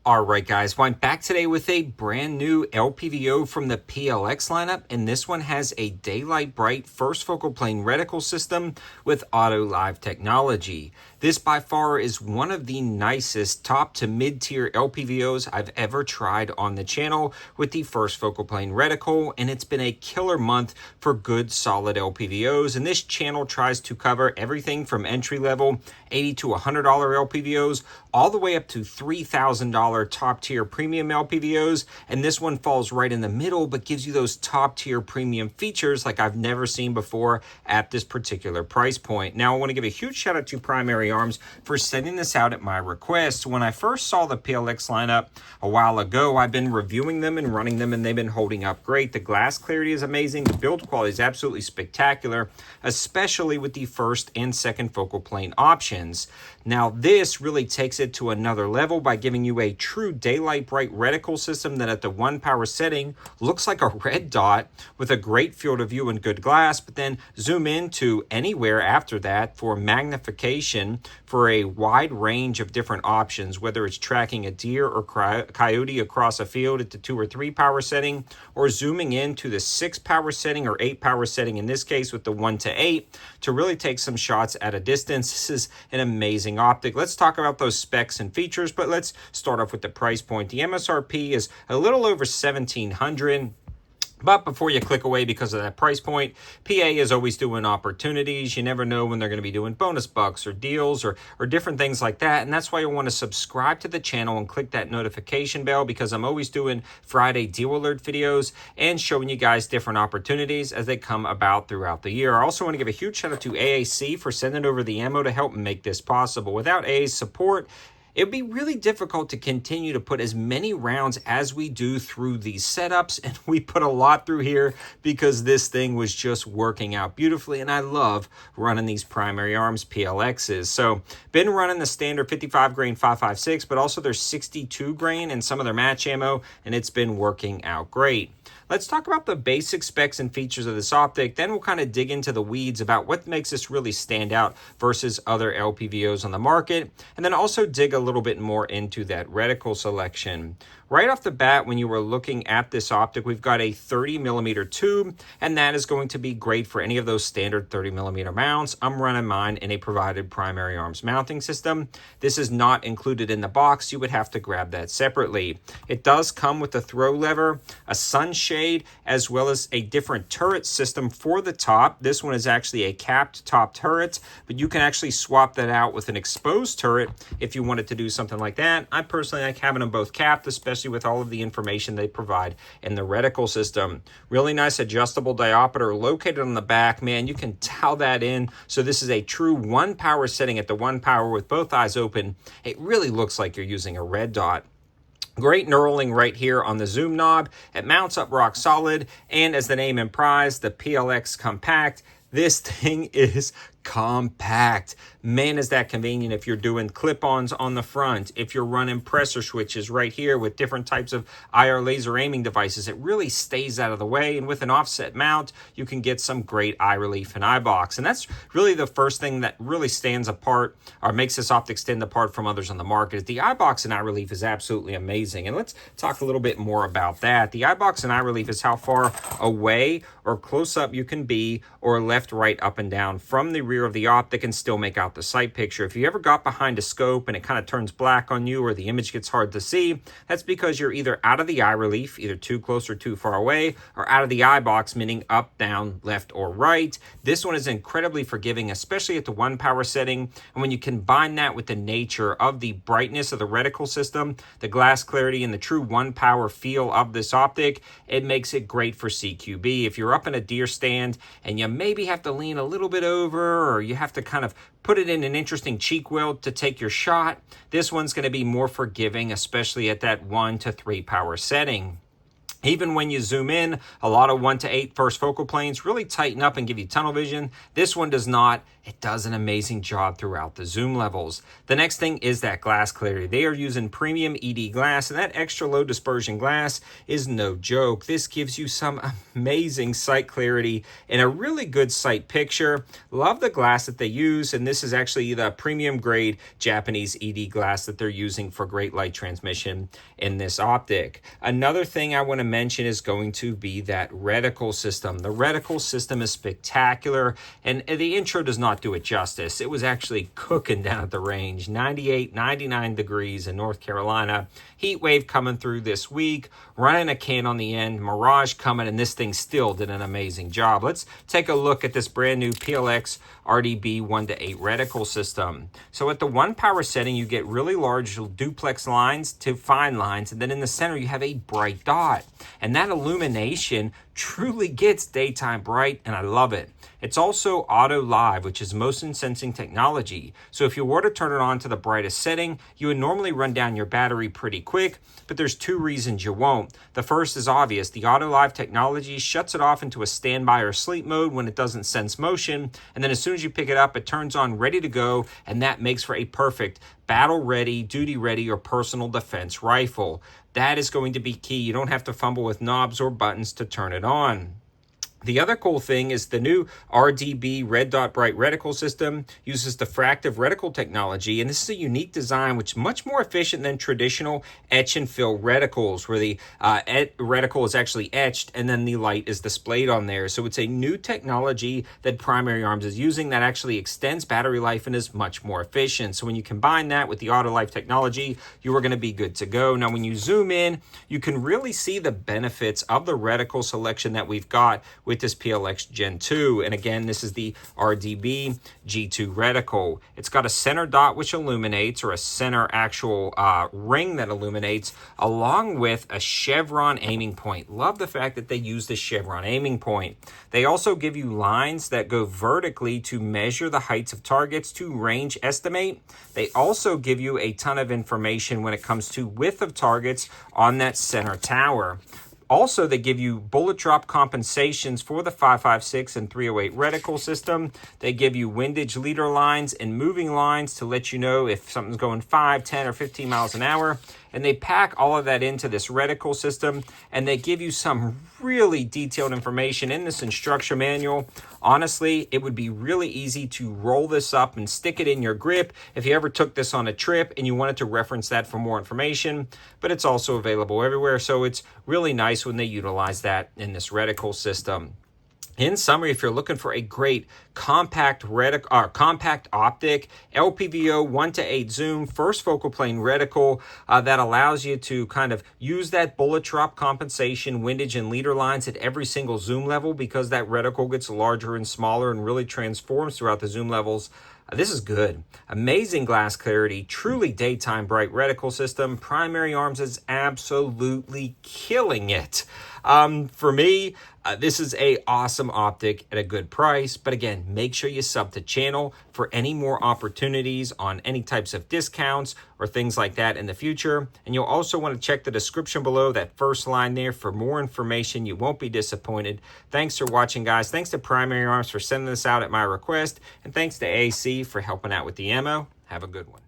All right, guys, well, I'm back today with a brand new LPVO from the PLx lineup, and this one has a daylight bright first focal plane reticle system with auto live technology. This by far is one of the nicest top to mid-tier LPVOs I've ever tried on the channel with the first focal plane reticle, and it's been a killer month for good solid LPVOs. And this channel tries to cover everything from entry level $80 to $100 LPVOs all the way up to $3,000 top tier premium LPVOs, and this one falls right in the middle but gives you those top tier premium features like I've never seen before at this particular price point. Now I want to give a huge shout out to Primary Arms for sending this out at my request. When I first saw the PLx lineup a while ago, I've been reviewing them and running them, and they've been holding up great. The glass clarity is amazing, the build quality is absolutely spectacular, especially with the first and second focal plane options. Now this really takes it to another level by giving you a true daylight bright reticle system that at the 1 power setting looks like a red dot with a great field of view and good glass, but then zoom in to anywhere after that for magnification for a wide range of different options, whether it's tracking a deer or coyote across a field at the 2 or 3 power setting, or zooming in to the 6 power setting or 8 power setting, in this case with the 1 to 8, to really take some shots at a distance. This is an amazing optic. Let's talk about those specs and features, but let's start off with the price point. The MSRP is a little over $1,700. But before you click away because of that price point, PA is always doing opportunities. You never know when they're going to be doing bonus bucks or deals or different things like that. And that's why you want to subscribe to the channel and click that notification bell, because I'm always doing Friday deal alert videos and showing you guys different opportunities as they come about throughout the year. I also want to give a huge shout out to AAC for sending over the ammo to help make this possible. Without AA's support, it'd be really difficult to continue to put as many rounds as we do through these setups, and we put a lot through here because this thing was just working out beautifully, and I love running these Primary Arms PLXs. So been running the standard 55 grain 5.56, but also there's 62 grain in some of their match ammo, and it's been working out great. Let's talk about the basic specs and features of this optic, then we'll kind of dig into the weeds about what makes this really stand out versus other LPVOs on the market, and then also dig a little bit more into that reticle selection. Right off the bat, when you were looking at this optic, we've got a 30mm tube, and that is going to be great for any of those standard 30mm mounts. I'm running mine in a provided Primary Arms mounting system. This is not included in the box. You would have to grab that separately. It does come with a throw lever, a sunshade, as well as a different turret system for the top. This one is actually a capped top turret, but you can actually swap that out with an exposed turret if you wanted to do something like that. I personally like having them both capped, especially with all of the information they provide in the reticle system. Really nice adjustable diopter located on the back. Man, you can towel that in. So this is a true 1 power setting at the 1 power with both eyes open. It really looks like you're using a red dot. Great knurling right here on the zoom knob. It mounts up rock solid, and as the name implies, the PLx Compact, this thing is compact. Man, is that convenient if you're doing clip-ons on the front, if you're running pressure switches right here with different types of IR laser aiming devices. It really stays out of the way, and with an offset mount, you can get some great eye relief and eye box. And that's really the first thing that really stands apart or makes this optic stand apart from others on the market. The eye box and eye relief is absolutely amazing, and let's talk a little bit more about that. The eye box and eye relief is how far away or close up you can be, or left, right, up, and down from the rear of the optic and still make out the sight picture. If you ever got behind a scope and it kind of turns black on you, or the image gets hard to see, that's because you're either out of the eye relief, either too close or too far away, or out of the eye box, meaning up, down, left, or right. This one is incredibly forgiving, especially at the 1 power setting. And when you combine that with the nature of the brightness of the reticle system, the glass clarity, and the true 1 power feel of this optic, it makes it great for CQB. If you're up in a deer stand and you maybe have to lean a little bit over, or you have to kind of put it in an interesting cheek weld to take your shot, this one's going to be more forgiving, especially at that 1 to 3 power setting. Even when you zoom in, a lot of 1 to 8 first focal planes really tighten up and give you tunnel vision. This one does not. it does an amazing job throughout the zoom levels. The next thing is that glass clarity. They are using premium ED glass, and that extra low dispersion glass is no joke. This gives you some amazing sight clarity and a really good sight picture. Love the glass that they use, and this is actually the premium grade Japanese ED glass that they're using for great light transmission in this optic. Another thing I want to mention is going to be that reticle system. The reticle system is spectacular, and the intro does not do it justice. It was actually cooking down at the range, 98, 99 degrees in North Carolina. Heat wave coming through this week, running a can on the end, mirage coming, and this thing still did an amazing job. Let's take a look at this brand new PLx RDB 1-8 reticle system. So at the 1 power setting, you get really large duplex lines to fine lines, and then in the center you have a bright dot. And that illumination truly gets daytime bright, and I love it. It's also auto live, which is motion sensing technology. So if you were to turn it on to the brightest setting, you would normally run down your battery pretty quick, but there's 2 reasons you won't. The first is obvious. The auto live technology shuts it off into a standby or sleep mode when it doesn't sense motion, and then as soon as you pick it up, it turns on ready to go, and that makes for a perfect battle ready, duty ready, or personal defense rifle. That is going to be key. You don't have to fumble with knobs or buttons to turn it on. The other cool thing is the new RDB red dot bright reticle system uses diffractive reticle technology, and this is a unique design which is much more efficient than traditional etch and fill reticles, where the reticle is actually etched and then the light is displayed on there. So it's a new technology that Primary Arms is using that actually extends battery life and is much more efficient. So when you combine that with the auto life technology, you are going to be good to go. Now when you zoom in, you can really see the benefits of the reticle selection that we've got with this PLx Gen 2. And again, this is the RDB G2 reticle. It's got a center dot which illuminates, or a center actual ring that illuminates, along with a chevron aiming point. Love the fact that they use this chevron aiming point. They also give you lines that go vertically to measure the heights of targets to range estimate. They also give you a ton of information when it comes to width of targets on that center tower. Also, they give you bullet drop compensations for the 5.56 and 308 reticle system. They give you windage leader lines and moving lines to let you know if something's going 5, 10, or 15 miles an hour. And they pack all of that into this reticle system, and they give you some really detailed information in this instruction manual. Honestly, it would be really easy to roll this up and stick it in your grip if you ever took this on a trip and you wanted to reference that for more information, but it's also available everywhere, so it's really nice when they utilize that in this reticle system. In summary, if you're looking for a great compact optic, LPVO 1-8 zoom, first focal plane reticle that allows you to kind of use that bullet drop compensation, windage, and leader lines at every single zoom level, because that reticle gets larger and smaller and really transforms throughout the zoom levels. This is good. Amazing glass clarity, truly daytime bright reticle system. Primary Arms is absolutely killing it. For me, this is a awesome optic at a good price. But again, make sure you sub the channel for any more opportunities on any types of discounts or things like that in the future. And you'll also want to check the description below, that first line there, for more information. You won't be disappointed. Thanks for watching, guys. Thanks to Primary Arms for sending this out at my request. And thanks to AC for helping out with the ammo. Have a good one.